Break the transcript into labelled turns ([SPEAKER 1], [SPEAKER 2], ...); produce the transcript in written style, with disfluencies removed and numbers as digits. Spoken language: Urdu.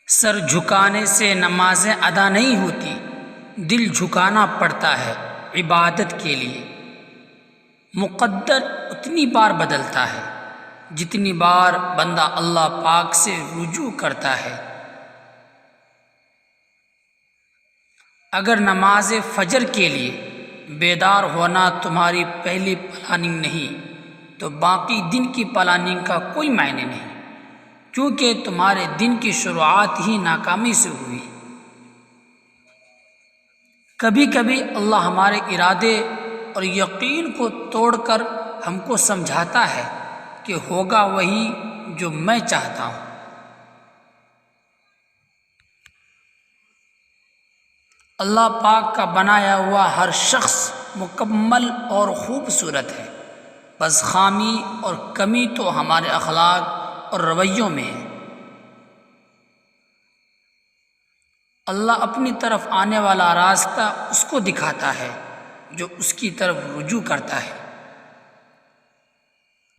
[SPEAKER 1] سر جھکانے سے نمازیں ادا نہیں ہوتی، دل جھکانا پڑتا ہے عبادت کے لیے۔ مقدر اتنی بار بدلتا ہے جتنی بار بندہ اللہ پاک سے رجوع کرتا ہے۔ اگر نماز فجر کے لیے بیدار ہونا تمہاری پہلی پلاننگ نہیں تو باقی دن کی پلاننگ کا کوئی معنی نہیں، کیونکہ تمہارے دن کی شروعات ہی ناکامی سے ہوئی۔ کبھی کبھی اللہ ہمارے ارادے اور یقین کو توڑ کر ہم کو سمجھاتا ہے کہ ہوگا وہی جو میں چاہتا ہوں۔ اللہ پاک کا بنایا ہوا ہر شخص مکمل اور خوبصورت ہے، بس خامی اور کمی تو ہمارے اخلاق اور رویوں میں ہے۔ اللہ اپنی طرف آنے والا راستہ اس کو دکھاتا ہے جو اس کی طرف رجوع کرتا ہے۔